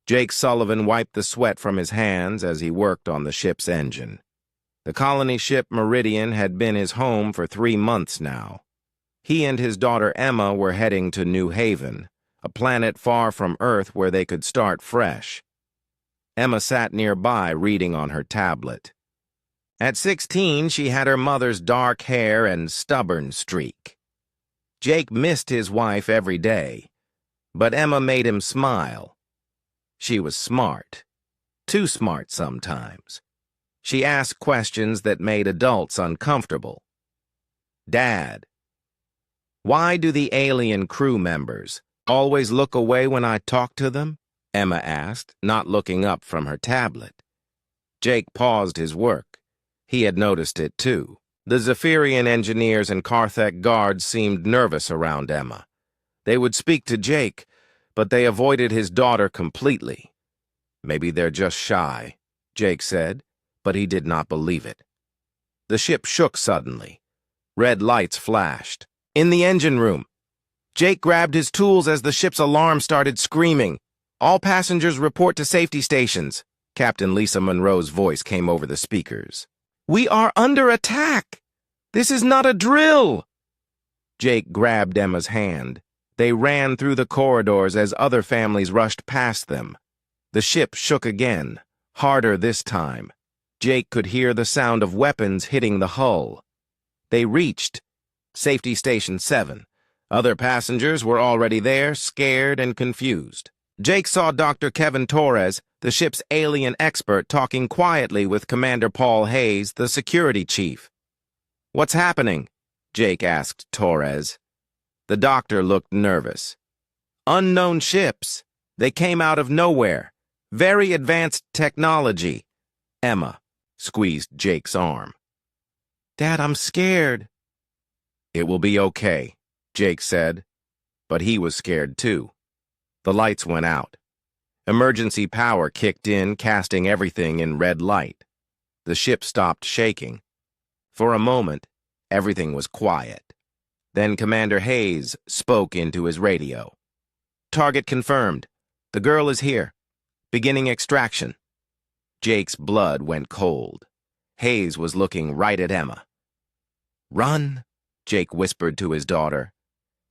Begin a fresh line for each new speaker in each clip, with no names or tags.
Jake Sullivan wiped the sweat from his hands as he worked on the ship's engine. The colony ship Meridian had been his home for 3 months now. He and his daughter Emma were heading to New Haven, a planet far from Earth where they could start fresh. Emma sat nearby reading on her tablet. At 16, she had her mother's dark hair and stubborn streak. Jake missed his wife every day, but Emma made him smile. She was smart, too smart sometimes. She asked questions that made adults uncomfortable. Dad, why do the alien crew members always look away when I talk to them? Emma asked, not looking up from her tablet. Jake paused his work. He had noticed it too. The Zephyrian engineers and Carthek guards seemed nervous around Emma. They would speak to Jake, but they avoided his daughter completely. Maybe they're just shy, Jake said, but he did not believe it. The ship shook suddenly. Red lights flashed. In the engine room, Jake grabbed his tools as the ship's alarm started screaming. All passengers report to safety stations. Captain Lisa Monroe's voice came over the speakers. We are under attack! This is not a drill! Jake grabbed Emma's hand. They ran through the corridors as other families rushed past them. The ship shook again, harder this time. Jake could hear the sound of weapons hitting the hull. They reached Safety Station 7. Other passengers were already there, scared and confused. Jake saw Dr. Kevin Torres, the ship's alien expert, talking quietly with Commander Paul Hayes, the security chief. What's happening? Jake asked Torres. The doctor looked nervous. Unknown ships. They came out of nowhere. Very advanced technology. Emma squeezed Jake's arm. Dad, I'm scared. It will be okay, Jake said, but he was scared too. The lights went out. Emergency power kicked in, casting everything in red light. The ship stopped shaking. For a moment, everything was quiet. Then Commander Hayes spoke into his radio. Target confirmed. The girl is here. Beginning extraction. Jake's blood went cold. Hayes was looking right at Emma. Run, Jake whispered to his daughter.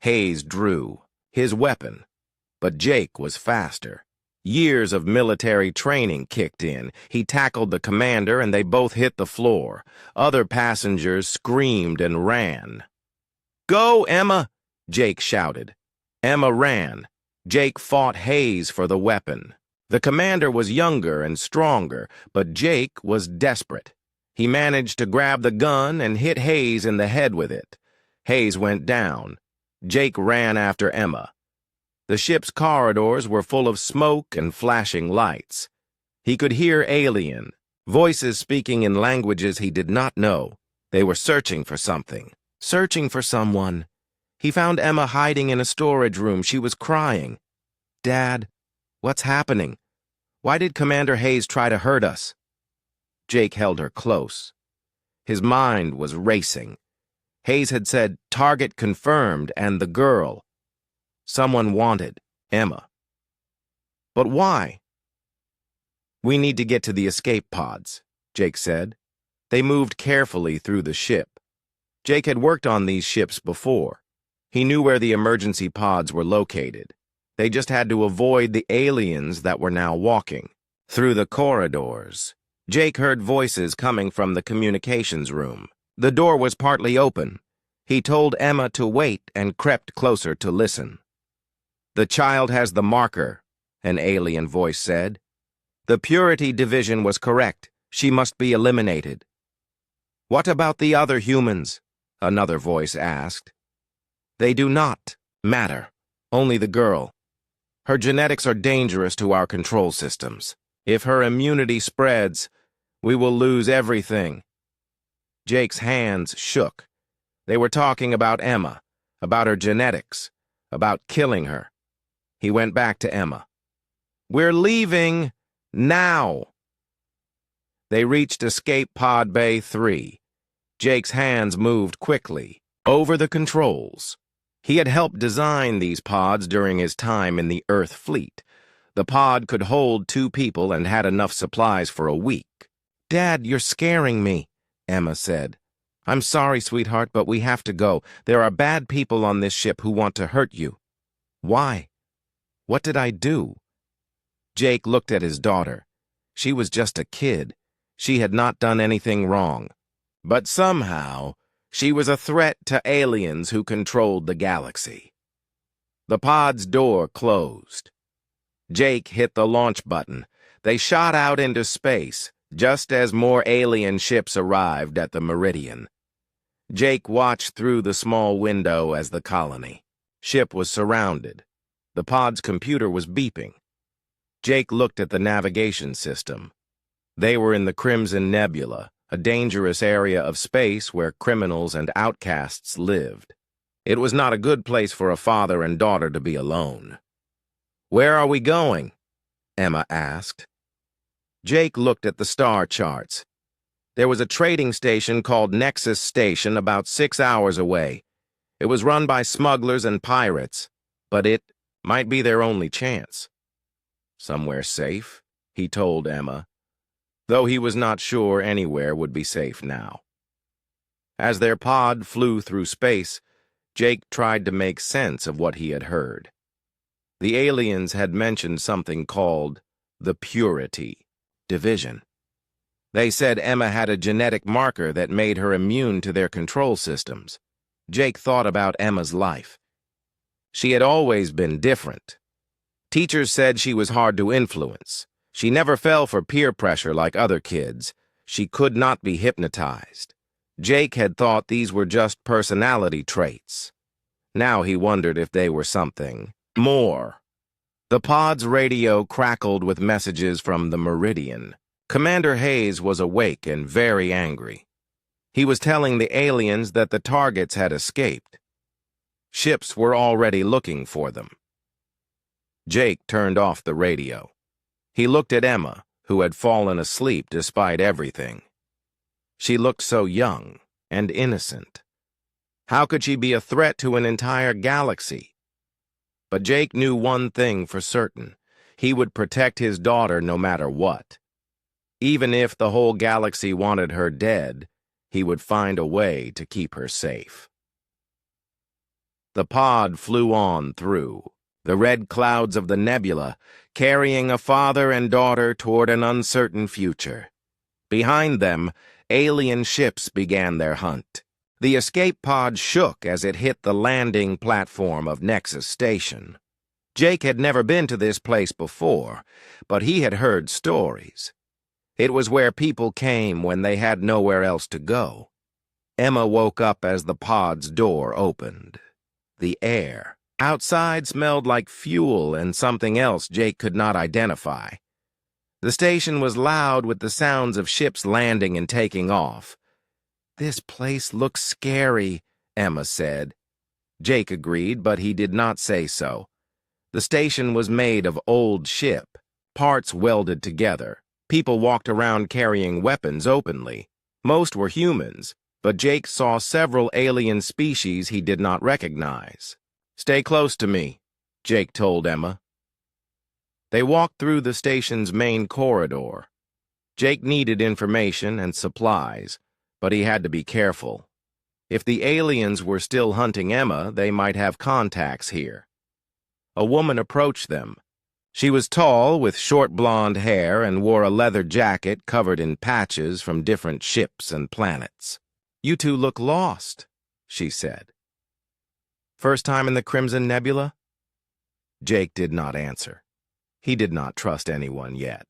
Hayes drew, his weapon, but Jake was faster. Years of military training kicked in. He tackled the commander and they both hit the floor. Other passengers screamed and ran. Go, Emma, Jake shouted. Emma ran. Jake fought Hayes for the weapon. The commander was younger and stronger, but Jake was desperate. He managed to grab the gun and hit Hayes in the head with it. Hayes went down. Jake ran after Emma. The ship's corridors were full of smoke and flashing lights. He could hear alien, voices speaking in languages he did not know. They were searching for something, searching for someone. He found Emma hiding in a storage room. She was crying. Dad, what's happening? Why did Commander Hayes try to hurt us? Jake held her close. His mind was racing. Hayes had said, target confirmed, and the girl. Someone wanted Emma. But why? We need to get to the escape pods, Jake said. They moved carefully through the ship. Jake had worked on these ships before. He knew where the emergency pods were located. They just had to avoid the aliens that were now walking. Through the corridors, Jake heard voices coming from the communications room. The door was partly open. He told Emma to wait and crept closer to listen. The child has the marker, an alien voice said. The purity division was correct. She must be eliminated. What about the other humans? Another voice asked. They do not matter. Only the girl. Her genetics are dangerous to our control systems. If her immunity spreads, we will lose everything. Jake's hands shook. They were talking about Emma, about her genetics, about killing her. He went back to Emma. We're leaving now. They reached Escape Pod Bay 3. Jake's hands moved quickly over the controls. He had helped design these pods during his time in the Earth fleet. The pod could hold 2 people and had enough supplies for a week. "Dad, you're scaring me," Emma said. "I'm sorry, sweetheart, but we have to go. There are bad people on this ship who want to hurt you." "Why? What did I do?" Jake looked at his daughter. She was just a kid. She had not done anything wrong. But somehow, she was a threat to aliens who controlled the galaxy. The pod's door closed. Jake hit the launch button. They shot out into space, just as more alien ships arrived at the Meridian. Jake watched through the small window as the colony ship was surrounded. The pod's computer was beeping. Jake looked at the navigation system. They were in the Crimson Nebula, a dangerous area of space where criminals and outcasts lived. It was not a good place for a father and daughter to be alone. "Where are we going?" Emma asked. Jake looked at the star charts. There was a trading station called Nexus Station about 6 hours away. It was run by smugglers and pirates, but it might be their only chance. "Somewhere safe," he told Emma, though he was not sure anywhere would be safe now. As their pod flew through space, Jake tried to make sense of what he had heard. The aliens had mentioned something called the Purity Division. They said Emma had a genetic marker that made her immune to their control systems. Jake thought about Emma's life. She had always been different. Teachers said she was hard to influence. She never fell for peer pressure like other kids. She could not be hypnotized. Jake had thought these were just personality traits. Now he wondered if they were something more. The pod's radio crackled with messages from the Meridian. Commander Hayes was awake and very angry. He was telling the aliens that the targets had escaped. Ships were already looking for them. Jake turned off the radio. He looked at Emma, who had fallen asleep despite everything. She looked so young and innocent. How could she be a threat to an entire galaxy? But Jake knew one thing for certain. He would protect his daughter no matter what. Even if the whole galaxy wanted her dead, he would find a way to keep her safe. The pod flew on through the red clouds of the nebula, carrying a father and daughter toward an uncertain future. Behind them, alien ships began their hunt. The escape pod shook as it hit the landing platform of Nexus Station. Jake had never been to this place before, but he had heard stories. It was where people came when they had nowhere else to go. Emma woke up as the pod's door opened. The air outside smelled like fuel and something else Jake could not identify. The station was loud with the sounds of ships landing and taking off. "This place looks scary," Emma said. Jake agreed, but he did not say so. The station was made of old ship, parts welded together. People walked around carrying weapons openly. Most were humans, but Jake saw several alien species he did not recognize. "Stay close to me," Jake told Emma. They walked through the station's main corridor. Jake needed information and supplies, but he had to be careful. If the aliens were still hunting Emma, they might have contacts here. A woman approached them. She was tall, with short blonde hair, and wore a leather jacket covered in patches from different ships and planets. "You two look lost," she said. "First time in the Crimson Nebula?" Jake did not answer. He did not trust anyone yet.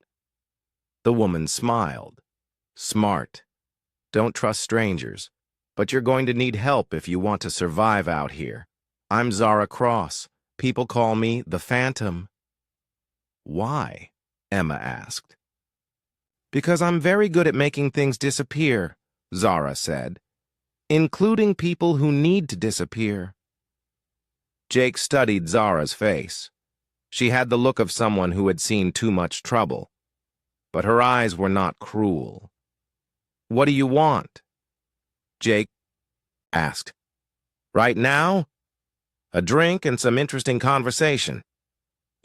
The woman smiled. "Smart. Don't trust strangers, but you're going to need help if you want to survive out here. I'm Zara Cross. People call me the Phantom." "Why?" Emma asked. "Because I'm very good at making things disappear," Zara said, "including people who need to disappear." Jake studied Zara's face. She had the look of someone who had seen too much trouble, but her eyes were not cruel. "What do you want?" Jake asked. "Right now? A drink and some interesting conversation."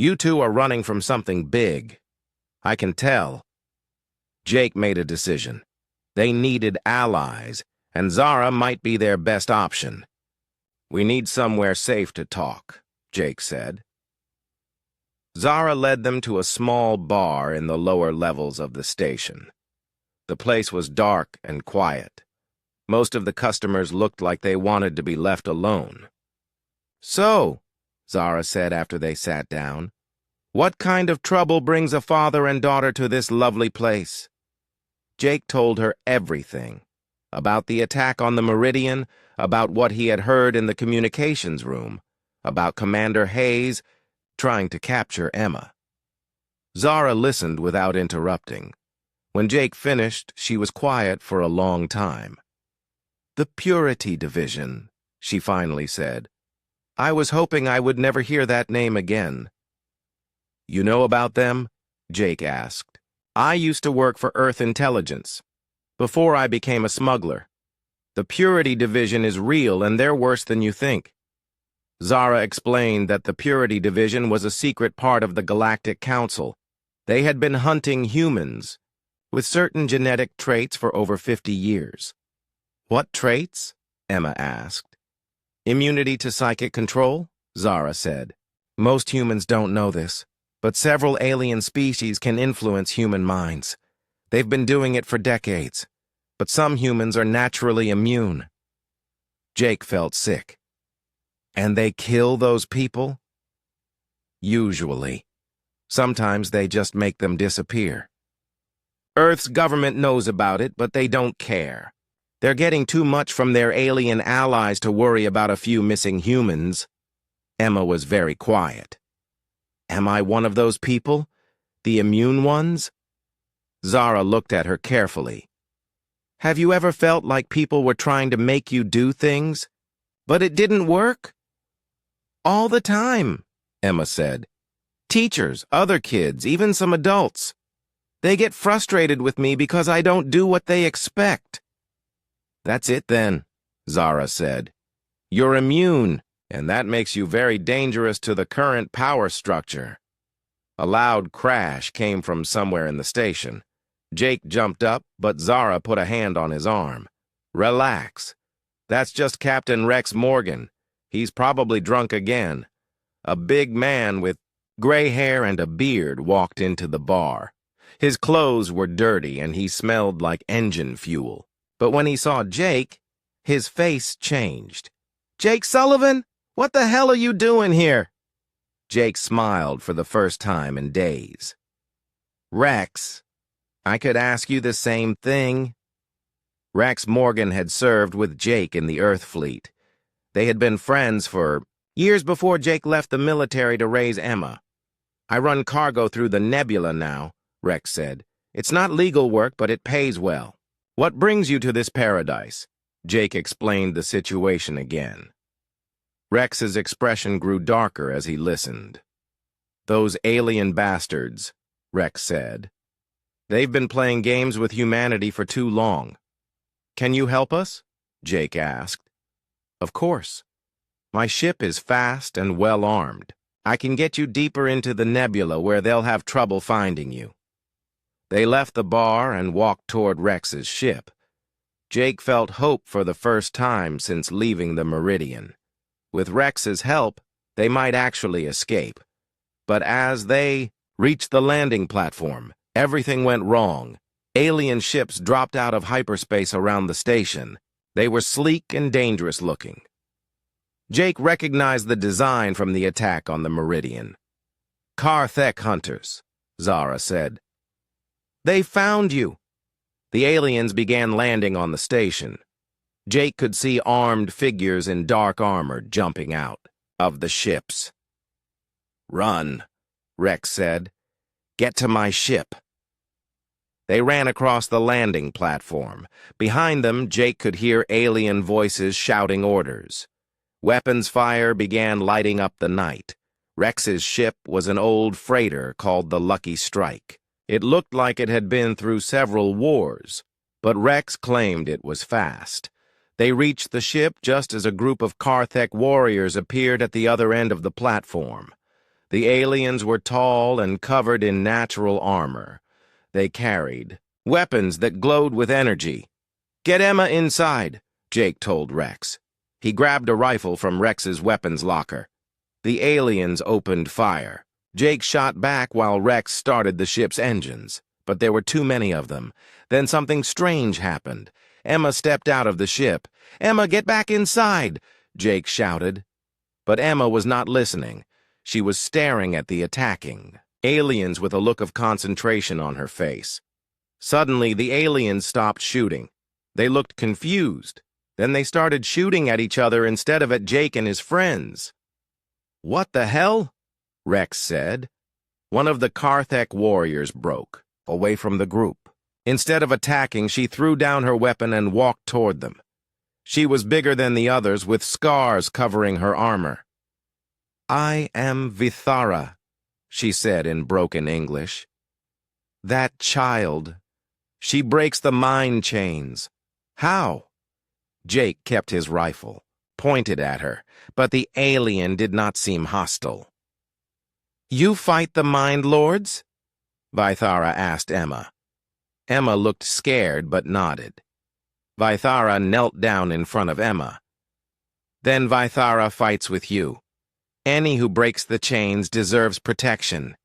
You two are running from something big. I can tell. Jake made a decision. They needed allies, and Zara might be their best option. We need somewhere safe to talk, Jake said. Zara led them to a small bar in the lower levels of the station. The place was dark and quiet. Most of the customers looked like they wanted to be left alone. So, Zara said after they sat down, what kind of trouble brings a father and daughter to this lovely place? Jake told her everything. About the attack on the Meridian, about what he had heard in the communications room, about Commander Hayes trying to capture Emma. Zara listened without interrupting. When Jake finished, she was quiet for a long time. The Purity Division, she finally said. I was hoping I would never hear that name again. You know about them? Jake asked. I used to work for Earth Intelligence, before I became a smuggler. The Purity Division is real and they're worse than you think. Zara explained that the Purity Division was a secret part of the Galactic Council. They had been hunting humans with certain genetic traits for over 50 years. What traits? Emma asked. Immunity to psychic control? Zara said. Most humans don't know this, but several alien species can influence human minds. They've been doing it for decades, but some humans are naturally immune. Jake felt sick. And they kill those people? Usually. Sometimes they just make them disappear. Earth's government knows about it, but they don't care. They're getting too much from their alien allies to worry about a few missing humans. Emma was very quiet. Am I one of those people? The immune ones? Zara looked at her carefully. Have you ever felt like people were trying to make you do things, but it didn't work? All the time, Emma said. Teachers, other kids, even some adults. They get frustrated with me because I don't do what they expect. That's it then, Zara said. You're immune, and that makes you very dangerous to the current power structure. A loud crash came from somewhere in the station. Jake jumped up, but Zara put a hand on his arm. Relax. That's just Captain Rex Morgan. He's probably drunk again. A big man with gray hair and a beard walked into the bar. His clothes were dirty and he smelled like engine fuel. But when he saw Jake, his face changed. Jake Sullivan? What the hell are you doing here? Jake smiled for the first time in days. Rex, I could ask you the same thing. Rex Morgan had served with Jake in the Earth Fleet. They had been friends for years before Jake left the military to raise Emma. I run cargo through the nebula now, Rex said. It's not legal work, but it pays well. What brings you to this paradise? Jake explained the situation again. Rex's expression grew darker as he listened. Those alien bastards, Rex said. They've been playing games with humanity for too long. Can you help us? Jake asked. Of course. My ship is fast and well armed. I can get you deeper into the nebula where they'll have trouble finding you. They left the bar and walked toward Rex's ship. Jake felt hope for the first time since leaving the Meridian. With Rex's help, they might actually escape. But as they reached the landing platform, everything went wrong. Alien ships dropped out of hyperspace around the station. They were sleek and dangerous looking. Jake recognized the design from the attack on the Meridian. Karthek hunters, Zara said. They found you. The aliens began landing on the station. Jake could see armed figures in dark armor jumping out of the ships. Run, Rex said. Get to my ship. They ran across the landing platform. Behind them, Jake could hear alien voices shouting orders. Weapons fire began lighting up the night. Rex's ship was an old freighter called the Lucky Strike. It looked like it had been through several wars, but Rex claimed it was fast. They reached the ship just as a group of Karthek warriors appeared at the other end of the platform. The aliens were tall and covered in natural armor. They carried weapons that glowed with energy. "Get Emma inside," Jake told Rex. He grabbed a rifle from Rex's weapons locker. The aliens opened fire. Jake shot back while Rex started the ship's engines, but there were too many of them. Then something strange happened. Emma stepped out of the ship. "Emma, get back inside!" Jake shouted. But Emma was not listening. She was staring at the attacking aliens with a look of concentration on her face. Suddenly, the aliens stopped shooting. They looked confused. Then they started shooting at each other instead of at Jake and his friends. "What the hell?" Rex said. One of the Karthek warriors broke away from the group. Instead of attacking, she threw down her weapon and walked toward them. She was bigger than the others, with scars covering her armor. "I am Vithara," she said in broken English. "That child. She breaks the mind chains." "How?" Jake kept his rifle, pointed at her, but the alien did not seem hostile. "You fight the Mind Lords?" Vithara asked Emma. Emma looked scared but nodded. Vithara knelt down in front of Emma. "Then Vithara fights with you. Any who breaks the chains deserves protection."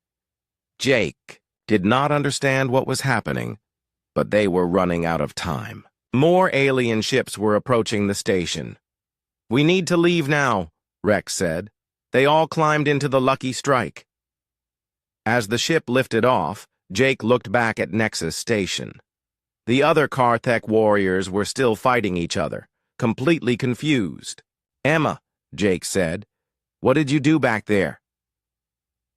Jake did not understand what was happening, but they were running out of time. More alien ships were approaching the station. "We need to leave now," Rex said. They all climbed into the Lucky Strike. As the ship lifted off, Jake looked back at Nexus Station. The other Karthek warriors were still fighting each other, completely confused. "Emma," Jake said, "what did you do back there?"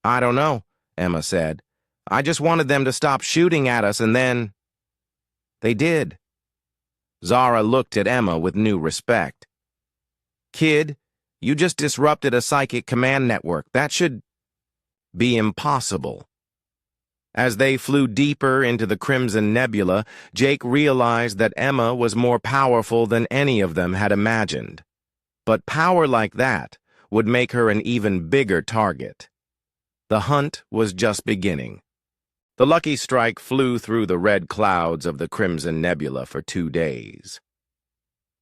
"I don't know," Emma said. "I just wanted them to stop shooting at us and then—" They did. Zara looked at Emma with new respect. "Kid, you just disrupted a psychic command network. That should be impossible." As they flew deeper into the Crimson Nebula, Jake realized that Emma was more powerful than any of them had imagined. But power like that would make her an even bigger target. The hunt was just beginning. The Lucky Strike flew through the red clouds of the Crimson Nebula for 2 days.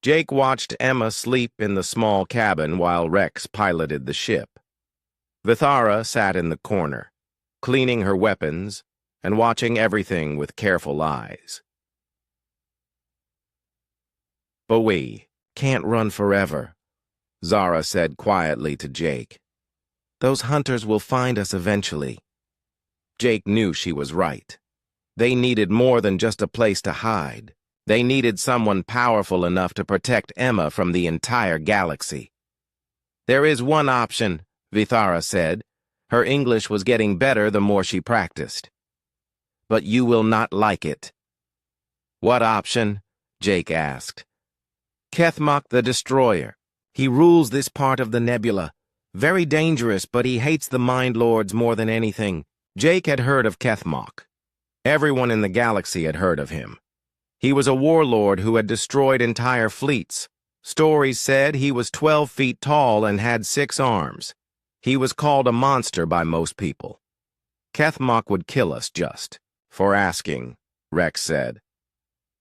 Jake watched Emma sleep in the small cabin while Rex piloted the ship. Vithara sat in the corner, cleaning her weapons and watching everything with careful eyes. "But we can't run forever," Zara said quietly to Jake. "Those hunters will find us eventually." Jake knew she was right. They needed more than just a place to hide. They needed someone powerful enough to protect Emma from the entire galaxy. "There is one option," Vithara said. Her English was getting better the more she practiced. "But you will not like it." "What option?" Jake asked. "Kethmok the Destroyer. He rules this part of the nebula. Very dangerous, but he hates the Mind Lords more than anything." Jake had heard of Kethmok. Everyone in the galaxy had heard of him. He was a warlord who had destroyed entire fleets. Stories said he was 12 feet tall and had 6 arms. He was called a monster by most people. "Kethmok would kill us just for asking," Rex said.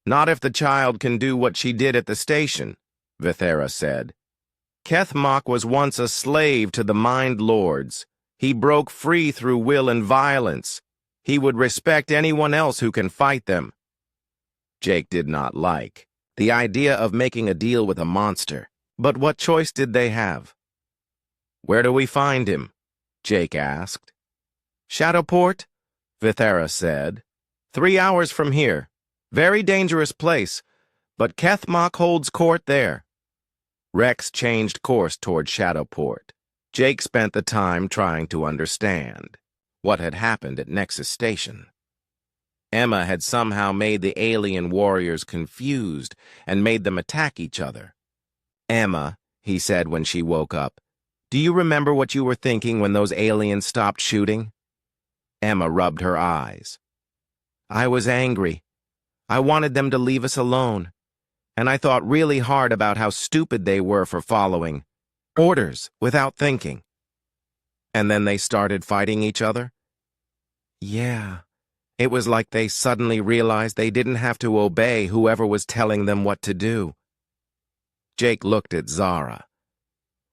"Not if the child can do what she did at the station," Vithara said. "Kethmok was once a slave to the Mind Lords. He broke free through will and violence. He would respect anyone else who can fight them." Jake did not like the idea of making a deal with a monster, but what choice did they have? "Where do we find him?" Jake asked. "Shadowport," Vithara said. 3 hours from here. Very dangerous place, but Kethmok holds court there." Rex changed course toward Shadowport. Jake spent the time trying to understand what had happened at Nexus Station. Emma had somehow made the alien warriors confused and made them attack each other. "Emma," he said when she woke up, "do you remember what you were thinking when those aliens stopped shooting?" Emma rubbed her eyes. "I was angry. I wanted them to leave us alone, and I thought really hard about how stupid they were for following orders without thinking." And then they started fighting each other? Yeah. It was like they suddenly realized they didn't have to obey whoever was telling them what to do. Jake looked at Zara.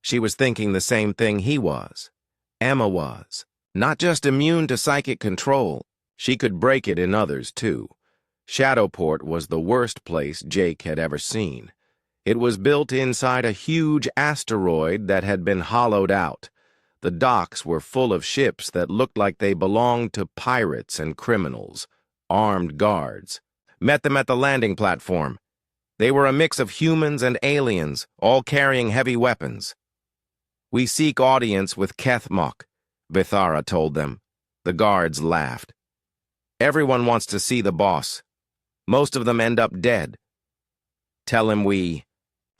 She was thinking the same thing he was. Emma was. Not just immune to psychic control, she could break it in others too. Shadowport was the worst place Jake had ever seen. It was built inside a huge asteroid that had been hollowed out. The docks were full of ships that looked like they belonged to pirates and criminals, armed guards. Met them at the landing platform. They were a mix of humans and aliens, all carrying heavy weapons. We seek audience with Kethmok, Vithara told them. The guards laughed. Everyone wants to see the boss. Most of them end up dead. Tell him we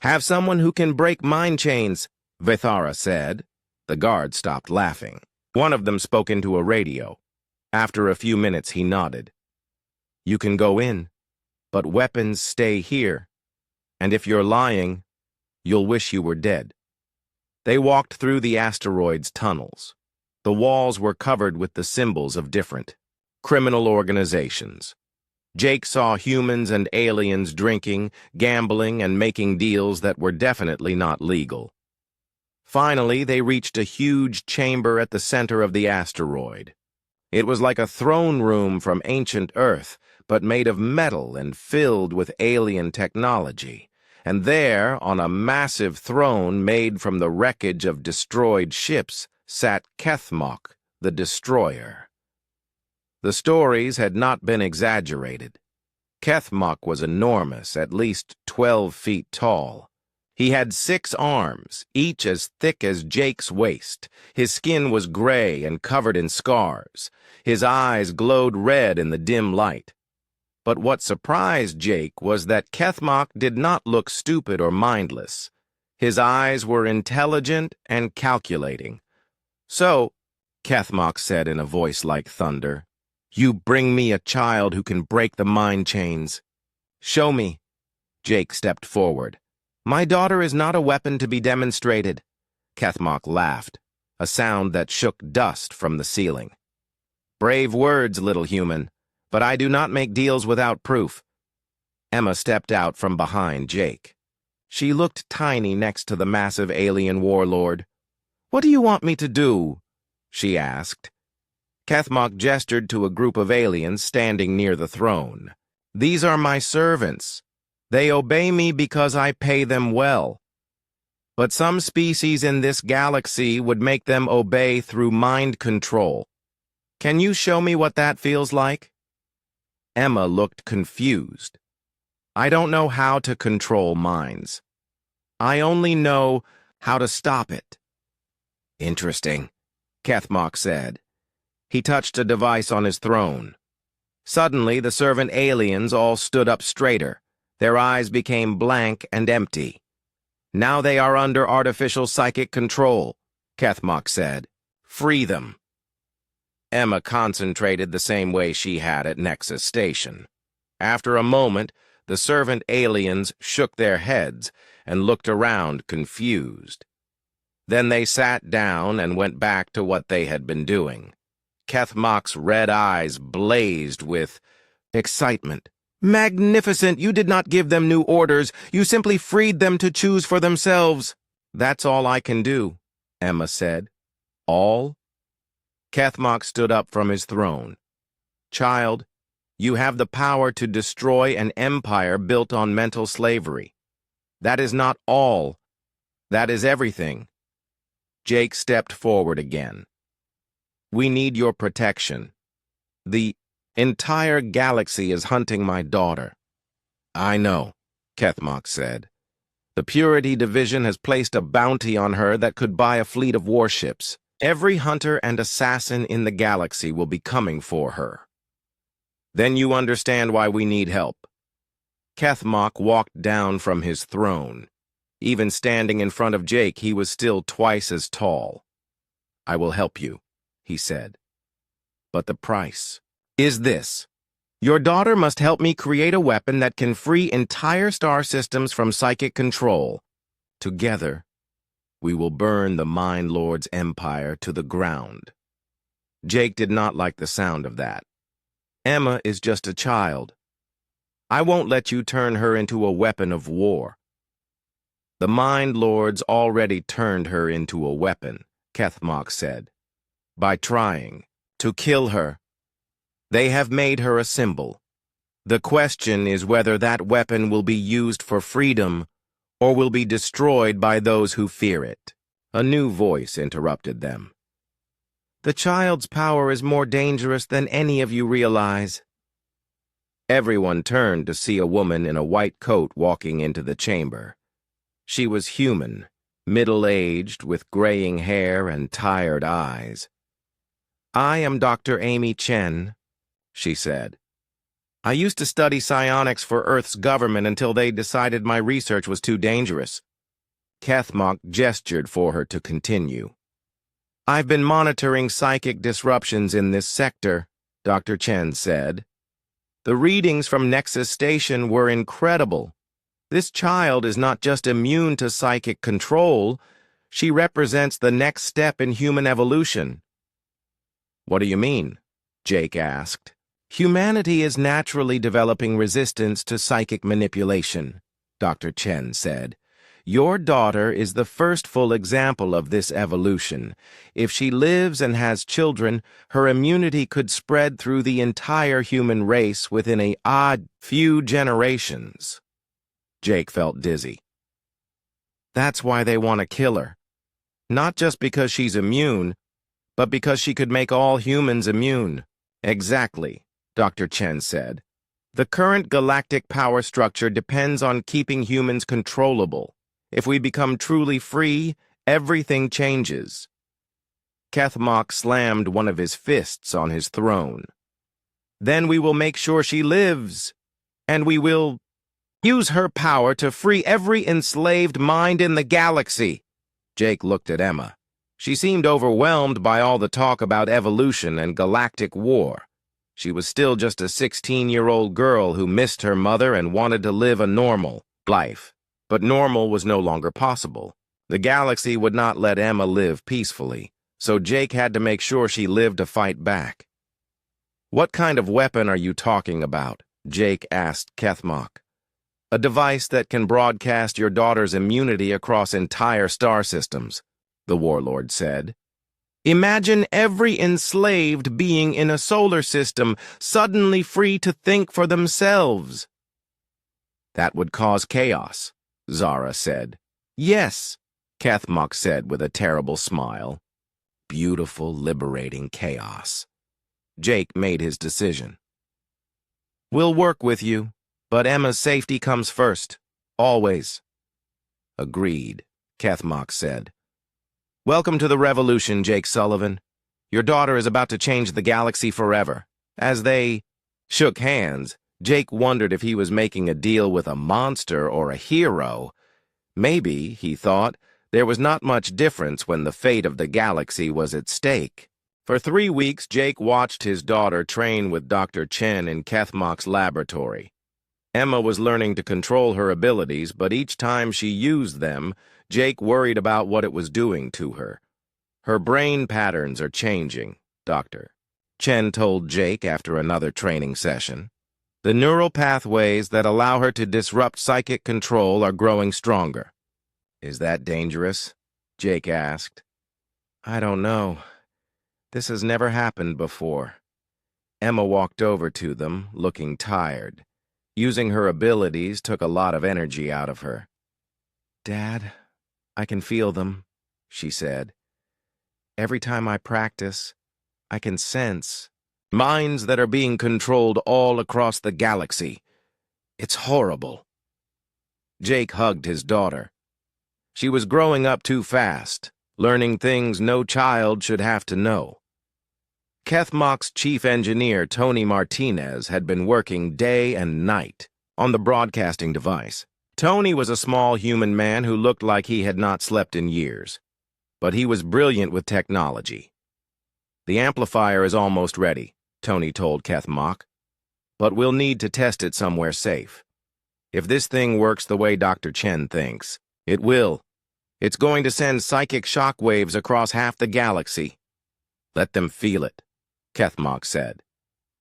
have someone who can break mind chains, Vithara said. The guards stopped laughing. One of them spoke into a radio. After a few minutes, he nodded. You can go in, but weapons stay here. And if you're lying, you'll wish you were dead. They walked through the asteroid's tunnels. The walls were covered with the symbols of different criminal organizations. Jake saw humans and aliens drinking, gambling, and making deals that were definitely not legal. Finally, they reached a huge chamber at the center of the asteroid. It was like a throne room from ancient Earth, but made of metal and filled with alien technology. And there, on a massive throne made from the wreckage of destroyed ships, sat Kethmok, the Destroyer. The stories had not been exaggerated. Kethmok was enormous, at least 12 feet tall. He had 6 arms, each as thick as Jake's waist. His skin was gray and covered in scars. His eyes glowed red in the dim light. But what surprised Jake was that Kethmok did not look stupid or mindless. His eyes were intelligent and calculating. So, Kethmok said in a voice like thunder, you bring me a child who can break the mind chains. Show me. Jake stepped forward. My daughter is not a weapon to be demonstrated. Kethmok laughed, a sound that shook dust from the ceiling. Brave words, little human, but I do not make deals without proof. Emma stepped out from behind Jake. She looked tiny next to the massive alien warlord. What do you want me to do? She asked. Kethmok gestured to a group of aliens standing near the throne. These are my servants. They obey me because I pay them well. But some species in this galaxy would make them obey through mind control. Can you show me what that feels like? Emma looked confused. I don't know how to control minds. I only know how to stop it. Interesting, Kethmok said. He touched a device on his throne. Suddenly, the servant aliens all stood up straighter. Their eyes became blank and empty. Now they are under artificial psychic control, Kethmok said. Free them. Emma concentrated the same way she had at Nexus Station. After a moment, the servant aliens shook their heads and looked around confused. Then they sat down and went back to what they had been doing. Kethmok's red eyes blazed with excitement. Magnificent! You did not give them new orders. You simply freed them to choose for themselves. That's all I can do, Emma said. All? Kethmok stood up from his throne. Child, you have the power to destroy an empire built on mental slavery. That is not all. That is everything. Jake stepped forward again. We need your protection. The entire galaxy is hunting my daughter. I know, Kethmok said. The Purity Division has placed a bounty on her that could buy a fleet of warships. Every hunter and assassin in the galaxy will be coming for her. Then you understand why we need help. Kethmok walked down from his throne. Even standing in front of Jake, he was still twice as tall. I will help you, he said. But the price is this. Your daughter must help me create a weapon that can free entire star systems from psychic control. Together, We will burn the Mind Lord's empire to the ground. Jake did not like the sound of that. Emma is just a child. I won't let you turn her into a weapon of war. The Mind Lords already turned her into a weapon, Kethmok said, by trying to kill her. They have made her a symbol. The question is whether that weapon will be used for freedom or will be destroyed by those who fear it. A new voice interrupted them. The child's power is more dangerous than any of you realize. Everyone turned to see a woman in a white coat walking into the chamber. She was human, middle-aged, with graying hair and tired eyes. I am Dr. Amy Chen, she said. I used to study psionics for Earth's government until they decided my research was too dangerous. Kethmok gestured for her to continue. I've been monitoring psychic disruptions in this sector, Dr. Chen said. The readings from Nexus Station were incredible. This child is not just immune to psychic control, she represents the next step in human evolution. What do you mean? Jake asked. Humanity is naturally developing resistance to psychic manipulation, Dr. Chen said. Your daughter is the first full example of this evolution. If she lives and has children, her immunity could spread through the entire human race within a odd few generations. Jake felt dizzy. That's why they want to kill her. Not just because she's immune, but because she could make all humans immune. Exactly, Dr. Chen said. The current galactic power structure depends on keeping humans controllable. If we become truly free, everything changes. Kethmok slammed one of his fists on his throne. Then we will make sure she lives, and we will use her power to free every enslaved mind in the galaxy. Jake looked at Emma. She seemed overwhelmed by all the talk about evolution and galactic war. She was still just a 16-year-old girl who missed her mother and wanted to live a normal life. But normal was no longer possible. The galaxy would not let Emma live peacefully, so Jake had to make sure she lived to fight back. What kind of weapon are you talking about? Jake asked Kethmok. A device that can broadcast your daughter's immunity across entire star systems, the warlord said. Imagine every enslaved being in a solar system suddenly free to think for themselves. That would cause chaos, Zara said. Yes, Kethmok said with a terrible smile. Beautiful, liberating chaos. Jake made his decision. We'll work with you, but Emma's safety comes first, always. Agreed, Kethmok said. Welcome to the revolution, Jake Sullivan. Your daughter is about to change the galaxy forever. As they shook hands, Jake wondered if he was making a deal with a monster or a hero. Maybe, he thought, there was not much difference when the fate of the galaxy was at stake. For 3 weeks, Jake watched his daughter train with Dr. Chen in Kethmok's laboratory. Emma was learning to control her abilities, but each time she used them, Jake worried about what it was doing to her. Her brain patterns are changing, Dr. Chen told Jake after another training session. The neural pathways that allow her to disrupt psychic control are growing stronger. Is that dangerous? Jake asked. I don't know. This has never happened before. Emma walked over to them, looking tired. Using her abilities took a lot of energy out of her. Dad, I can feel them, she said. Every time I practice, I can sense minds that are being controlled all across the galaxy. It's horrible. Jake hugged his daughter. She was growing up too fast, learning things no child should have to know. Kethmok's chief engineer, Tony Martinez, had been working day and night on the broadcasting device. Tony was a small human man who looked like he had not slept in years, but he was brilliant with technology. The amplifier is almost ready, Tony told Kethmok, but we'll need to test it somewhere safe. If this thing works the way Dr. Chen thinks, it will. It's going to send psychic shockwaves across half the galaxy. Let them feel it, Kethmok said.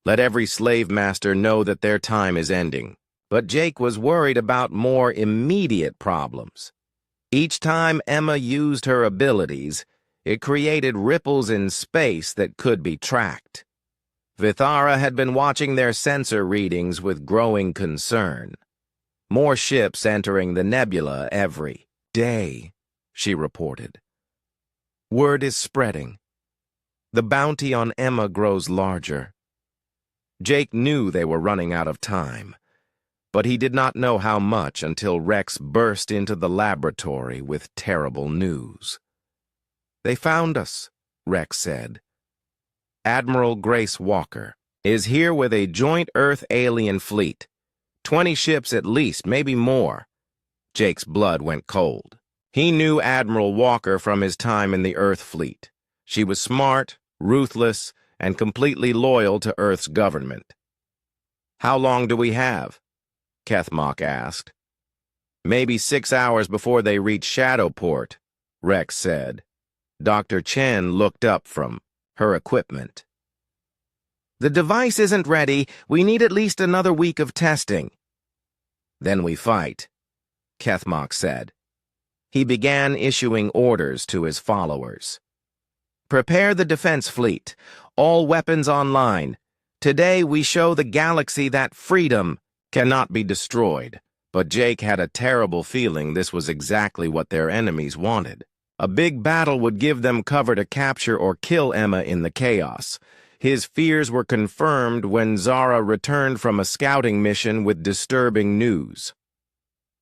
Let every slave master know that their time is ending. But Jake was worried about more immediate problems. Each time Emma used her abilities, it created ripples in space that could be tracked. Vithara had been watching their sensor readings with growing concern. More ships entering the nebula every day, she reported. Word is spreading. The bounty on Emma grows larger. Jake knew they were running out of time, but he did not know how much until Rex burst into the laboratory with terrible news. They found us, Rex said. Admiral Grace Walker is here with a joint Earth-alien fleet. 20 ships at least, maybe more. Jake's blood went cold. He knew Admiral Walker from his time in the Earth fleet. She was smart, ruthless, and completely loyal to Earth's government. How long do we have? Kethmok asked. Maybe 6 hours before they reach Shadowport, Rex said. Dr. Chen looked up from her equipment. The device isn't ready. We need at least another week of testing. Then we fight, Kethmok said. He began issuing orders to his followers. Prepare the defense fleet. All weapons online. Today we show the galaxy that freedom cannot be destroyed. But Jake had a terrible feeling this was exactly what their enemies wanted. A big battle would give them cover to capture or kill Emma in the chaos. His fears were confirmed when Zara returned from a scouting mission with disturbing news.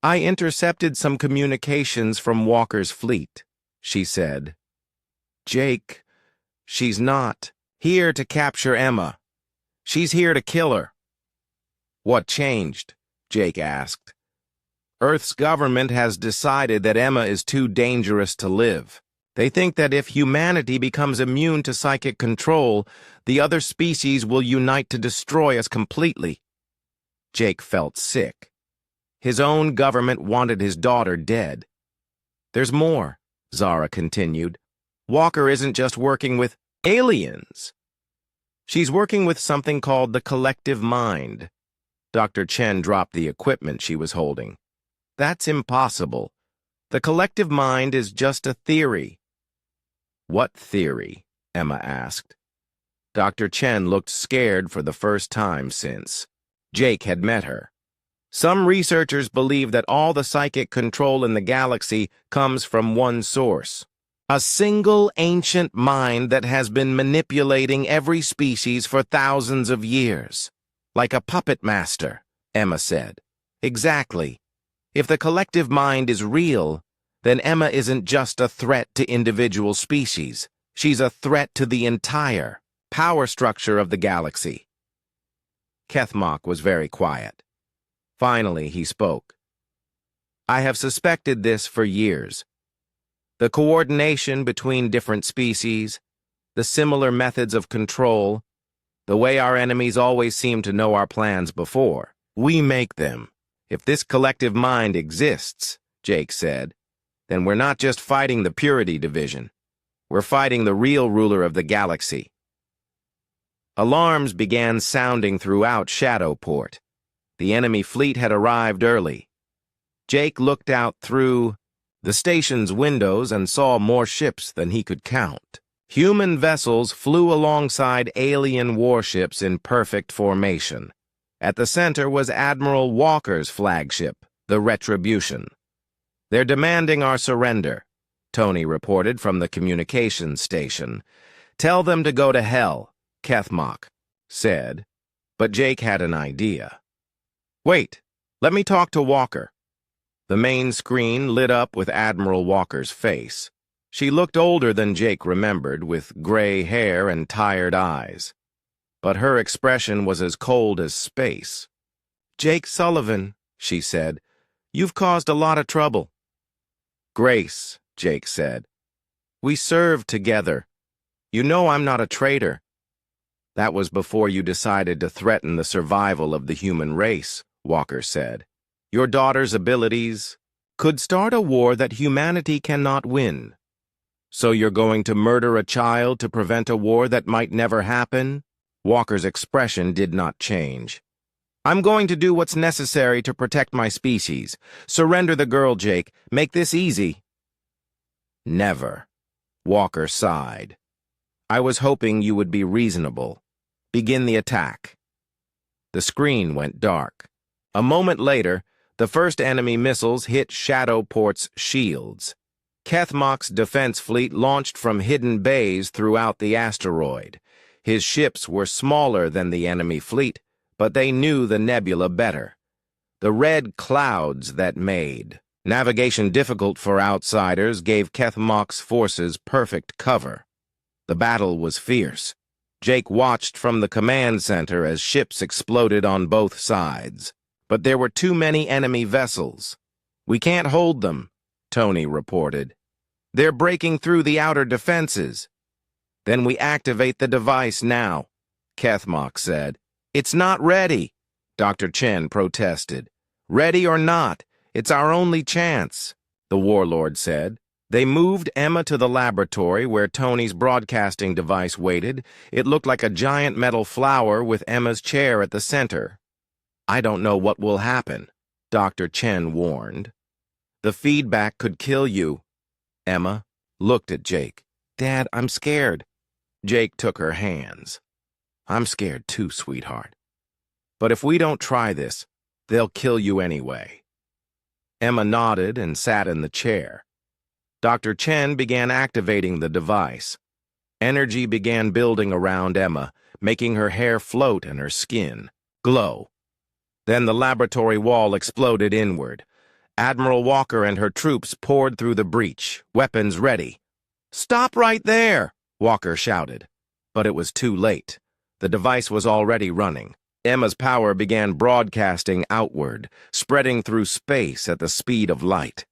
I intercepted some communications from Walker's fleet, she said. Jake, she's not here to capture Emma. She's here to kill her. What changed? Jake asked. Earth's government has decided that Emma is too dangerous to live. They think that if humanity becomes immune to psychic control, the other species will unite to destroy us completely. Jake felt sick. His own government wanted his daughter dead. There's more, Zara continued. Walker isn't just working with aliens. She's working with something called the collective mind. Dr. Chen dropped the equipment she was holding. That's impossible. The collective mind is just a theory. What theory? Emma asked. Dr. Chen looked scared for the first time since Jake had met her. Some researchers believe that all the psychic control in the galaxy comes from one source. A single ancient mind that has been manipulating every species for thousands of years. Like a puppet master, Emma said. Exactly. If the collective mind is real, then Emma isn't just a threat to individual species. She's a threat to the entire power structure of the galaxy. Kethmok was very quiet. Finally, he spoke. I have suspected this for years. The coordination between different species, the similar methods of control, the way our enemies always seem to know our plans before. We make them. If this collective mind exists, Jake said, then we're not just fighting the Purity Division. We're fighting the real ruler of the galaxy. Alarms began sounding throughout Shadowport. The enemy fleet had arrived early. Jake looked out through the station's windows and saw more ships than he could count. Human vessels flew alongside alien warships in perfect formation. At the center was Admiral Walker's flagship, the Retribution. They're demanding our surrender, Tony reported from the communications station. Tell them to go to hell, Kethmok said, but Jake had an idea. Wait, let me talk to Walker. The main screen lit up with Admiral Walker's face. She looked older than Jake remembered, with gray hair and tired eyes. But her expression was as cold as space. Jake Sullivan, she said, you've caused a lot of trouble. Grace, Jake said. We served together. You know I'm not a traitor. That was before you decided to threaten the survival of the human race, Walker said. Your daughter's abilities could start a war that humanity cannot win. So you're going to murder a child to prevent a war that might never happen? Walker's expression did not change. I'm going to do what's necessary to protect my species. Surrender the girl, Jake. Make this easy. Never. Walker sighed. I was hoping you would be reasonable. Begin the attack. The screen went dark. A moment later, the first enemy missiles hit Shadowport's shields. Kethmok's defense fleet launched from hidden bays throughout the asteroid. His ships were smaller than the enemy fleet, but they knew the nebula better. The red clouds that made navigation difficult for outsiders gave Kethmok's forces perfect cover. The battle was fierce. Jake watched from the command center as ships exploded on both sides. But there were too many enemy vessels. We can't hold them, Tony reported. They're breaking through the outer defenses. Then we activate the device now, Kethmok said. It's not ready, Dr. Chen protested. Ready or not, it's our only chance, the warlord said. They moved Emma to the laboratory where Tony's broadcasting device waited. It looked like a giant metal flower with Emma's chair at the center. I don't know what will happen, Dr. Chen warned. The feedback could kill you. Emma looked at Jake. Dad, I'm scared. Jake took her hands. I'm scared too, sweetheart. But if we don't try this, they'll kill you anyway. Emma nodded and sat in the chair. Dr. Chen began activating the device. Energy began building around Emma, making her hair float and her skin glow. Then the laboratory wall exploded inward. Admiral Walker and her troops poured through the breach, weapons ready. Stop right there, Walker shouted. But it was too late. The device was already running. Emma's power began broadcasting outward, spreading through space at the speed of light.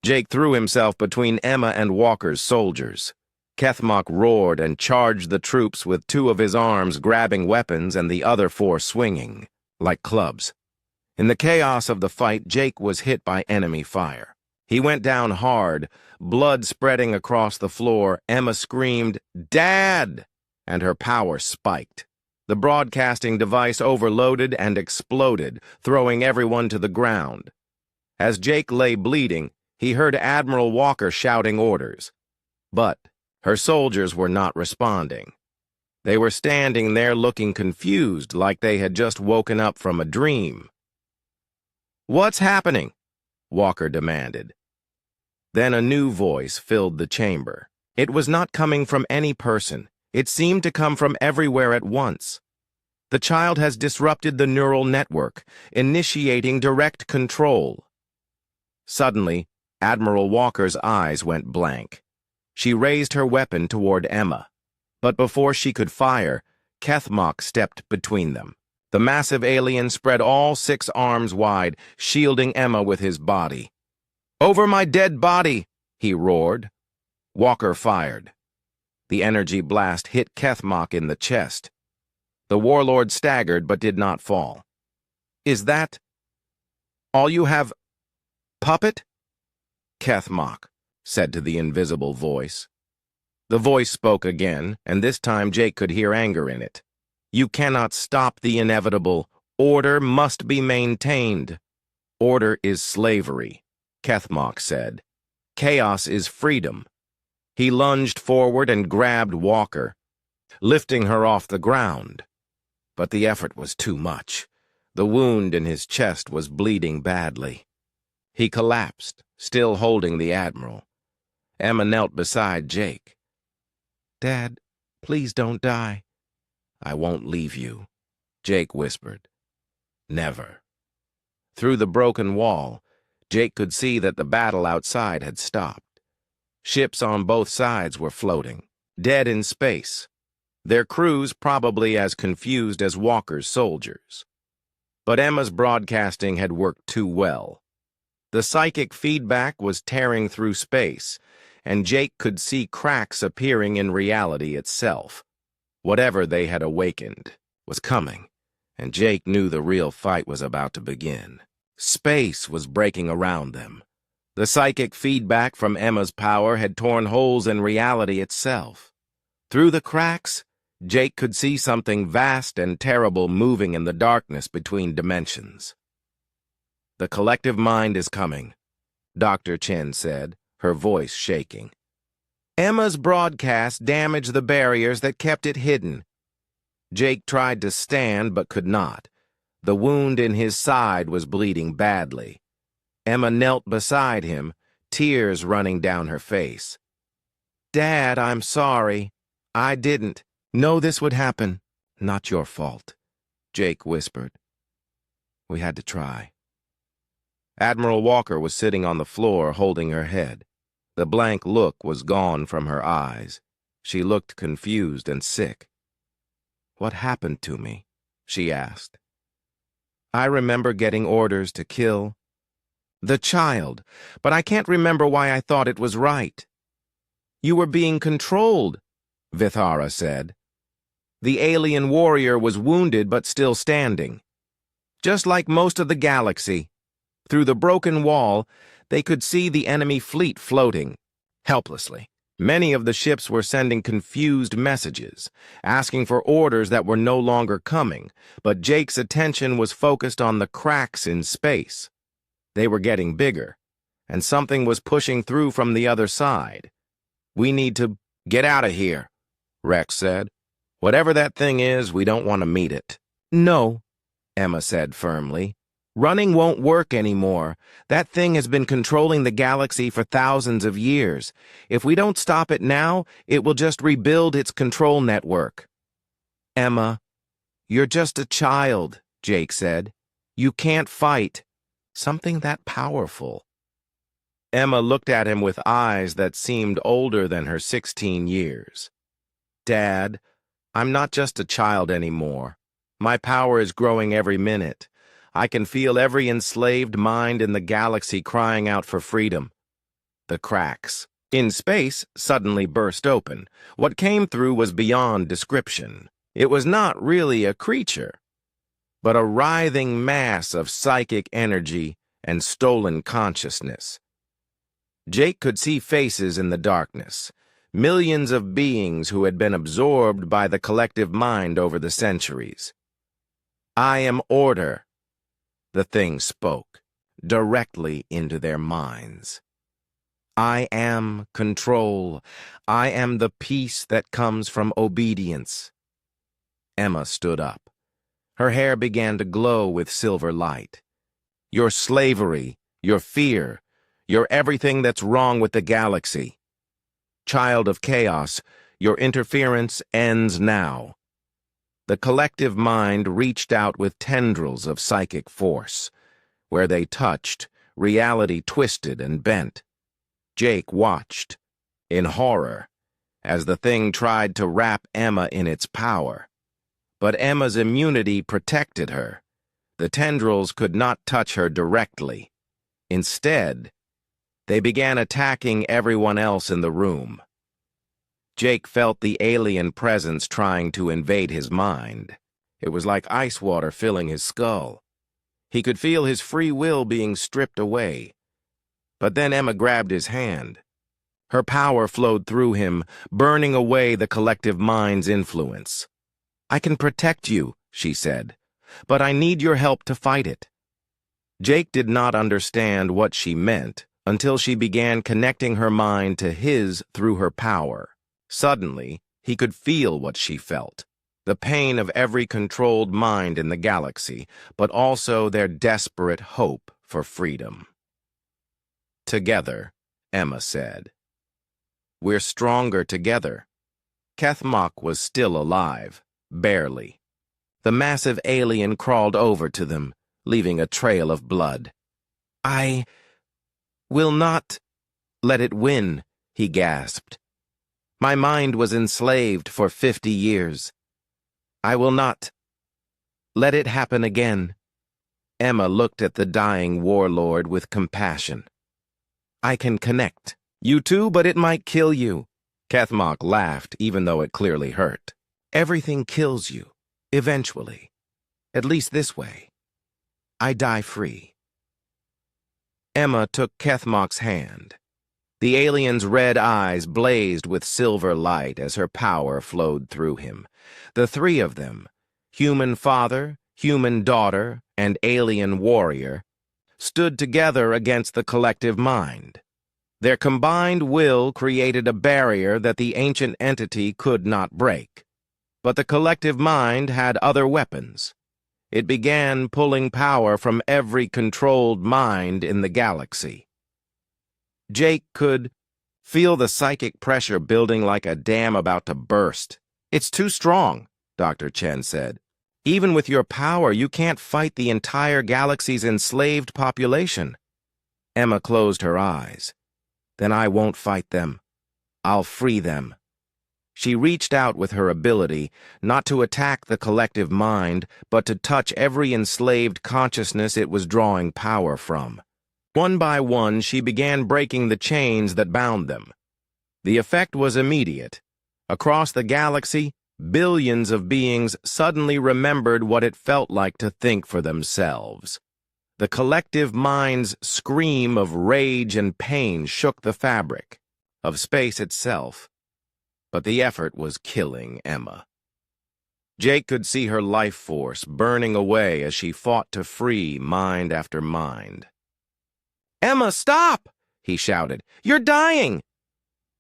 Jake threw himself between Emma and Walker's soldiers. Kethmok roared and charged the troops with two of his arms grabbing weapons and the other four swinging, like clubs. In the chaos of the fight, Jake was hit by enemy fire. He went down hard, blood spreading across the floor. Emma screamed, "Dad!" and her power spiked. The broadcasting device overloaded and exploded, throwing everyone to the ground. As Jake lay bleeding, he heard Admiral Walker shouting orders. But her soldiers were not responding. They were standing there looking confused, like they had just woken up from a dream. "What's happening?" Walker demanded. Then a new voice filled the chamber. It was not coming from any person. It seemed to come from everywhere at once. The child has disrupted the neural network, initiating direct control. Suddenly, Admiral Walker's eyes went blank. She raised her weapon toward Emma. But before she could fire, Kethmok stepped between them. The massive alien spread all 6 arms wide, shielding Emma with his body. "Over my dead body!" he roared. Walker fired. The energy blast hit Kethmok in the chest. The warlord staggered but did not fall. "Is that all you have, puppet?" Kethmok said to the invisible voice. The voice spoke again, and this time Jake could hear anger in it. "You cannot stop the inevitable. Order must be maintained." "Order is slavery," Kethmok said. "Chaos is freedom." He lunged forward and grabbed Walker, lifting her off the ground. But the effort was too much. The wound in his chest was bleeding badly. He collapsed, still holding the Admiral. Emma knelt beside Jake. "Dad, please don't die." "I won't leave you," Jake whispered. "Never." Through the broken wall, Jake could see that the battle outside had stopped. Ships on both sides were floating, dead in space, their crews probably as confused as Walker's soldiers. But Emma's broadcasting had worked too well. The psychic feedback was tearing through space, and Jake could see cracks appearing in reality itself. Whatever they had awakened was coming, and Jake knew the real fight was about to begin. Space was breaking around them. The psychic feedback from Emma's power had torn holes in reality itself. Through the cracks, Jake could see something vast and terrible moving in the darkness between dimensions. "The collective mind is coming," Dr. Chen said, her voice shaking. Emma's broadcast damaged the barriers that kept it hidden. Jake tried to stand but could not. The wound in his side was bleeding badly. Emma knelt beside him, tears running down her face. "Dad, I'm sorry. I didn't know this would happen." "Not your fault," Jake whispered. "We had to try." Admiral Walker was sitting on the floor holding her head. The blank look was gone from her eyes. She looked confused and sick. "What happened to me?" she asked. "I remember getting orders to kill the child, but I can't remember why I thought it was right." "You were being controlled," Vithara said. "The alien warrior was wounded but still standing. Just like most of the galaxy. Through the broken wall, they could see the enemy fleet floating, helplessly. Many of the ships were sending confused messages, asking for orders that were no longer coming, but Jake's attention was focused on the cracks in space. They were getting bigger, and something was pushing through from the other side. "We need to get out of here," Rex said. "Whatever that thing is, we don't want to meet it." "No," Emma said firmly. "Running won't work anymore. That thing has been controlling the galaxy for thousands of years. If we don't stop it now, it will just rebuild its control network." "Emma, you're just a child," Jake said. "You can't fight something that powerful." Emma looked at him with eyes that seemed older than her 16 years. "Dad, I'm not just a child anymore. My power is growing every minute. I can feel every enslaved mind in the galaxy crying out for freedom." The cracks in space suddenly burst open. What came through was beyond description. It was not really a creature, but a writhing mass of psychic energy and stolen consciousness. Jake could see faces in the darkness, millions of beings who had been absorbed by the collective mind over the centuries. "I am order," the thing spoke, directly into their minds. "I am control. I am the peace that comes from obedience." Emma stood up. Her hair began to glow with silver light. "Your slavery, your fear, your everything that's wrong with the galaxy. Child of chaos, your interference ends now." The collective mind reached out with tendrils of psychic force. Where they touched, reality twisted and bent. Jake watched, in horror, as the thing tried to wrap Emma in its power. But Emma's immunity protected her. The tendrils could not touch her directly. Instead, they began attacking everyone else in the room. Jake felt the alien presence trying to invade his mind. It was like ice water filling his skull. He could feel his free will being stripped away. But then Emma grabbed his hand. Her power flowed through him, burning away the collective mind's influence. "I can protect you," she said, "but I need your help to fight it." Jake did not understand what she meant until she began connecting her mind to his through her power. Suddenly, he could feel what she felt, the pain of every controlled mind in the galaxy, but also their desperate hope for freedom. "Together," Emma said. "We're stronger together." Kethmok was still alive, barely. The massive alien crawled over to them, leaving a trail of blood. "I will not let it win," he gasped. "My mind was enslaved for 50 years. I will not let it happen again." Emma looked at the dying warlord with compassion. "I can connect. You too, but it might kill you." Kethmok laughed, even though it clearly hurt. "Everything kills you, eventually. At least this way. I die free." Emma took Kethmok's hand. The alien's red eyes blazed with silver light as her power flowed through him. The three of them, human father, human daughter, and alien warrior, stood together against the collective mind. Their combined will created a barrier that the ancient entity could not break. But the collective mind had other weapons. It began pulling power from every controlled mind in the galaxy. Jake could feel the psychic pressure building like a dam about to burst. "It's too strong," Dr. Chen said. "Even with your power, you can't fight the entire galaxy's enslaved population." Emma closed her eyes. "Then I won't fight them. I'll free them." She reached out with her ability, not to attack the collective mind, but to touch every enslaved consciousness it was drawing power from. One by one, she began breaking the chains that bound them. The effect was immediate. Across the galaxy, billions of beings suddenly remembered what it felt like to think for themselves. The collective mind's scream of rage and pain shook the fabric of space itself. But the effort was killing Emma. Jake could see her life force burning away as she fought to free mind after mind. "Emma, stop!" he shouted. "You're dying!"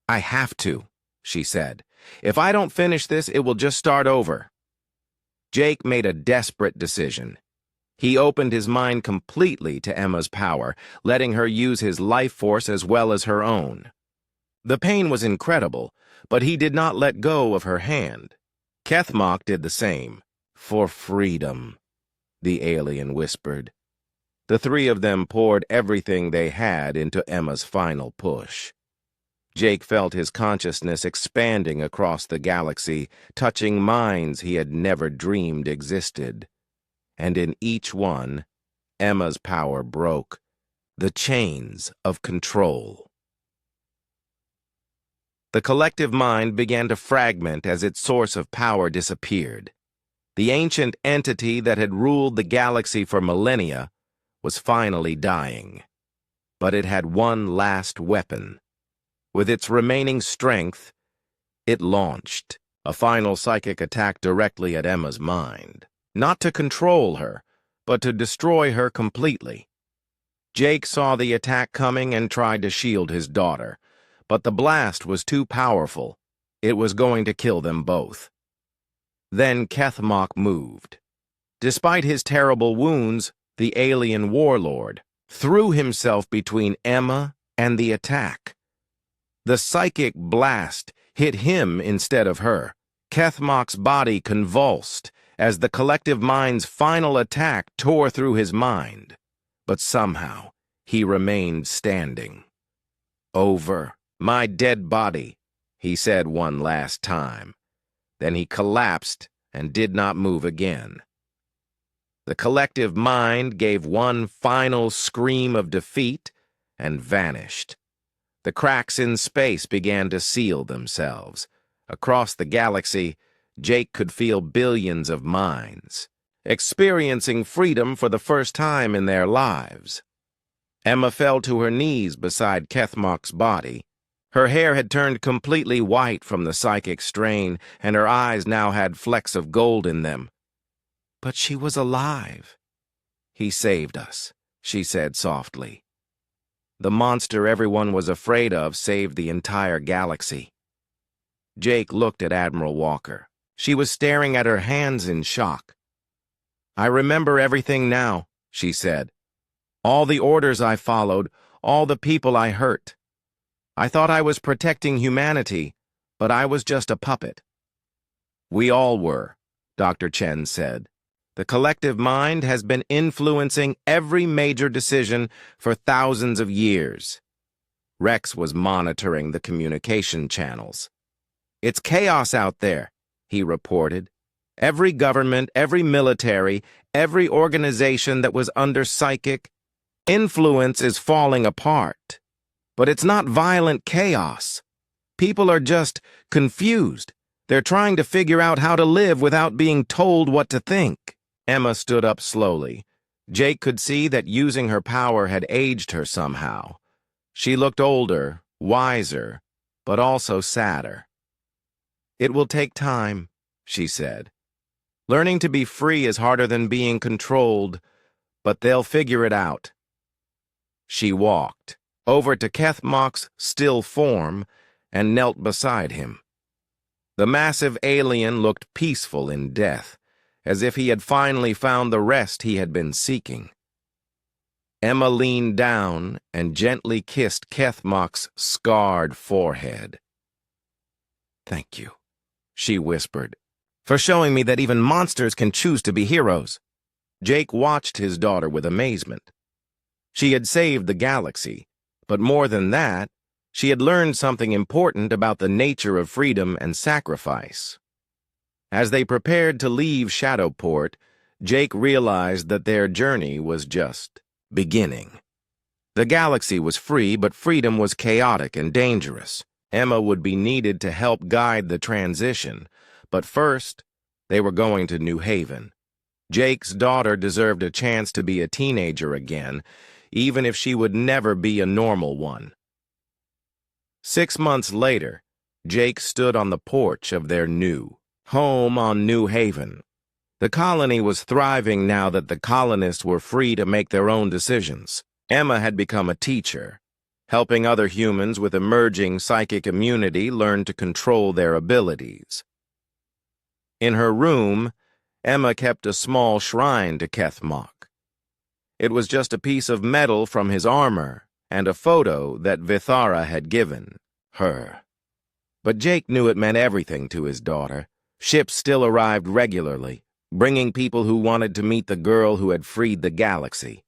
"I have to," she said. "If I don't finish this, it will just start over." Jake made a desperate decision. He opened his mind completely to Emma's power, letting her use his life force as well as her own. The pain was incredible, but he did not let go of her hand. Kethmok did the same. "For freedom," the alien whispered. The three of them poured everything they had into Emma's final push. Jake felt his consciousness expanding across the galaxy, touching minds he had never dreamed existed. And in each one, Emma's power broke the chains of control. The collective mind began to fragment as its source of power disappeared. The ancient entity that had ruled the galaxy for millennia was finally dying. But it had one last weapon. With its remaining strength, it launched a final psychic attack directly at Emma's mind. Not to control her, but to destroy her completely. Jake saw the attack coming and tried to shield his daughter, but the blast was too powerful. It was going to kill them both. Then Kethmok moved. Despite his terrible wounds, the alien warlord threw himself between Emma and the attack. The psychic blast hit him instead of her. Kethmok's body convulsed as the collective mind's final attack tore through his mind. But somehow, he remained standing. "Over my dead body," he said one last time. Then he collapsed and did not move again. The collective mind gave one final scream of defeat and vanished. The cracks in space began to seal themselves. Across the galaxy, Jake could feel billions of minds, experiencing freedom for the first time in their lives. Emma fell to her knees beside Kethmok's body. Her hair had turned completely white from the psychic strain, and her eyes now had flecks of gold in them. "But she was alive." "He saved us," she said softly. "The monster everyone was afraid of saved the entire galaxy." Jake looked at Admiral Walker. She was staring at her hands in shock. "I remember everything now," she said. "All the orders I followed, all the people I hurt. I thought I was protecting humanity, but I was just a puppet." "We all were," Dr. Chen said. "The collective mind has been influencing every major decision for thousands of years." Rex was monitoring the communication channels. "It's chaos out there," he reported. "Every government, every military, every organization that was under psychic influence is falling apart. But it's not violent chaos. People are just confused. They're trying to figure out how to live without being told what to think." Emma stood up slowly. Jake could see that using her power had aged her somehow. She looked older, wiser, but also sadder. "It will take time," she said. "Learning to be free is harder than being controlled, but they'll figure it out." She walked over to Kethmok's still form and knelt beside him. The massive alien looked peaceful in death, as if he had finally found the rest he had been seeking. Emma leaned down and gently kissed Kethmok's scarred forehead. "Thank you," she whispered, "for showing me that even monsters can choose to be heroes." Jake watched his daughter with amazement. She had saved the galaxy, but more than that, she had learned something important about the nature of freedom and sacrifice. As they prepared to leave Shadowport, Jake realized that their journey was just beginning. The galaxy was free, but freedom was chaotic and dangerous. Emma would be needed to help guide the transition, but first, they were going to New Haven. Jake's daughter deserved a chance to be a teenager again, even if she would never be a normal one. 6 months later, Jake stood on the porch of their new home on New Haven. The colony was thriving now that the colonists were free to make their own decisions. Emma had become a teacher, helping other humans with emerging psychic immunity learn to control their abilities. In her room, Emma kept a small shrine to Kethmok. It was just a piece of metal from his armor and a photo that Vithara had given her. But Jake knew it meant everything to his daughter. Ships still arrived regularly, bringing people who wanted to meet the girl who had freed the galaxy.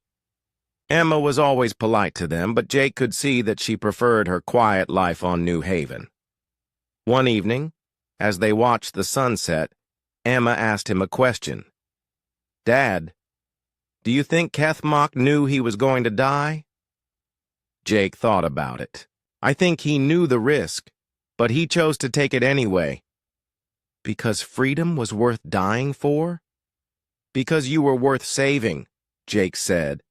Emma was always polite to them, but Jake could see that she preferred her quiet life on New Haven. One evening, as they watched the sunset, Emma asked him a question. "Dad, do you think Kethmok knew he was going to die?" Jake thought about it. "I think he knew the risk, but he chose to take it anyway." "Because freedom was worth dying for?" "Because you were worth saving," Jake said.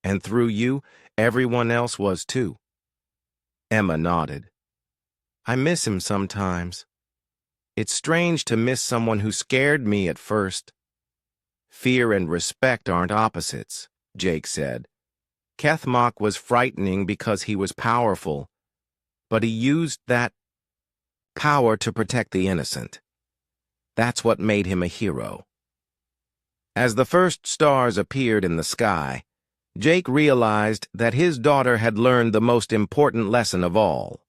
"And through you, everyone else was too." Emma nodded. "I miss him sometimes. It's strange to miss someone who scared me at first." "Fear and respect aren't opposites," Jake said. "Kethmok was frightening because he was powerful, but he used that power to protect the innocent. That's what made him a hero." As the first stars appeared in the sky, Jake realized that his daughter had learned the most important lesson of all.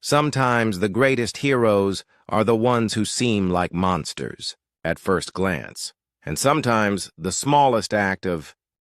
Sometimes the greatest heroes are the ones who seem like monsters at first glance, and sometimes the smallest act of